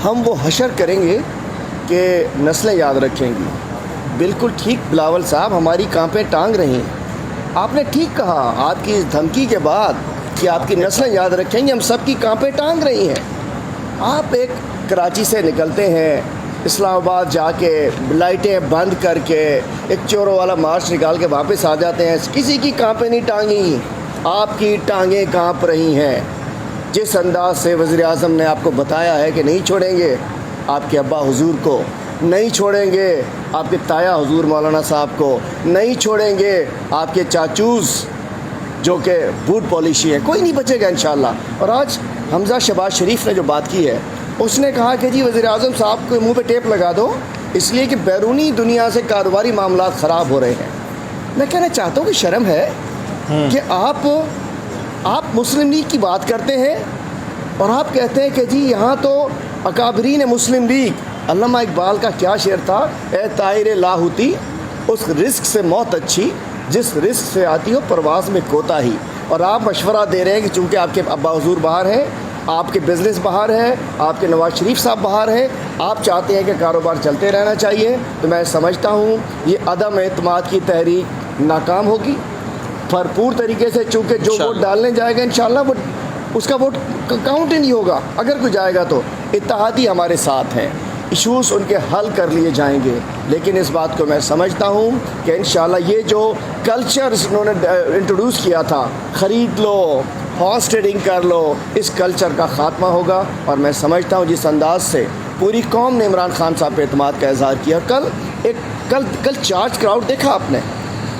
ہم وہ حشر کریں گے کہ نسلیں یاد رکھیں گی۔ بالکل ٹھیک بلاول صاحب، ہماری کانپیں ٹانگ رہی ہیں۔ آپ نے ٹھیک کہا، آپ کی اس دھمکی کے بعد کہ آپ کی نسلیں یاد رکھیں گی، ہم سب کی کانپیں ٹانگ رہی ہیں۔ آپ ایک کراچی سے نکلتے ہیں اسلام آباد جا کے لائٹیں بند کر کے ایک چوروں والا مارچ نکال کے واپس آ جاتے ہیں، کسی کی کانپیں نہیں ٹانگی، آپ کی ٹانگیں کانپ رہی ہیں۔ جس انداز سے وزیر اعظم نے آپ کو بتایا ہے کہ نہیں چھوڑیں گے آپ کے ابا حضور کو، نہیں چھوڑیں گے آپ کے تایا حضور مولانا صاحب کو، نہیں چھوڑیں گے آپ کے چاچوز جو کہ بوٹ پالیشی ہے، کوئی نہیں بچے گا انشاءاللہ۔ اور آج حمزہ شہباز شریف نے جو بات کی ہے، اس نے کہا کہ جی وزیر اعظم صاحب کو منہ پہ ٹیپ لگا دو، اس لیے کہ بیرونی دنیا سے کاروباری معاملات خراب ہو رہے ہیں۔ میں کہنا چاہتا ہوں کہ شرم ہے کہ آپ مسلم لیگ کی بات کرتے ہیں اور آپ کہتے ہیں کہ جی یہاں تو اکابرین مسلم لیگ، علامہ اقبال کا کیا شعر تھا، اے طائر لاہوتی اس رزق سے موت اچھی جس رزق سے آتی ہو پرواز میں کوتاہی۔ اور آپ مشورہ دے رہے ہیں کہ چونکہ آپ کے ابا حضور باہر ہیں، آپ کے بزنس باہر ہے، آپ کے نواز شریف صاحب باہر ہیں، آپ چاہتے ہیں کہ کاروبار چلتے رہنا چاہیے، تو میں سمجھتا ہوں یہ عدم اعتماد کی تحریک ناکام ہوگی بھرپور طریقے سے، چونکہ جو ووٹ ڈالنے جائے گا انشاءاللہ وہ اس کا ووٹ کاؤنٹ ہی نہیں ہوگا، اگر کوئی جائے گا تو۔ اتحادی ہمارے ساتھ ہیں، ایشوز ان کے حل کر لیے جائیں گے، لیکن اس بات کو میں سمجھتا ہوں کہ انشاءاللہ یہ جو کلچر انہوں نے انٹروڈیوس کیا تھا، خرید لو، ہارس ٹریڈنگ کر لو، اس کلچر کا خاتمہ ہوگا۔ اور میں سمجھتا ہوں جس انداز سے پوری قوم نے عمران خان صاحب پہ اعتماد کا اظہار کیا، کل چارج کراؤڈ دیکھا آپ نے،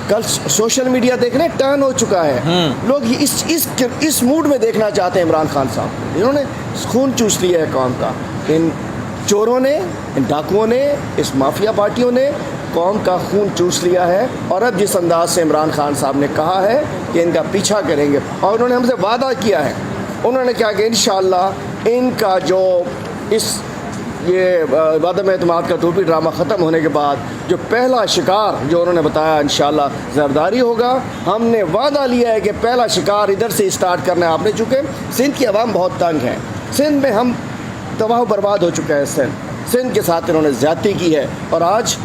کل سوشل میڈیا دیکھنے ٹرن ہو چکا ہے، لوگ اس موڈ میں دیکھنا چاہتے ہیں عمران خان صاحب۔ انہوں نے خون چوس لیا ہے قوم کا، ان چوروں نے، ان ڈاکوؤں نے، اس مافیا پارٹیوں نے قوم کا خون چوس لیا ہے۔ اور اب جس انداز سے عمران خان صاحب نے کہا ہے کہ ان کا پیچھا کریں گے، اور انہوں نے ہم سے وعدہ کیا ہے، انہوں نے کہا کہ انشاءاللہ ان کا جو یہ عدم اعتماد کا ٹوپی ڈرامہ ختم ہونے کے بعد جو پہلا شکار جو انہوں نے بتایا انشاءاللہ زرداری ہوگا۔ ہم نے وعدہ لیا ہے کہ پہلا شکار ادھر سے اسٹارٹ کرنا ہے آپ نے، چونکہ سندھ کی عوام بہت تنگ ہے، سندھ میں ہم تباہ و برباد ہو چکا ہے، سندھ کے ساتھ انہوں نے زیادتی کی ہے، اور آج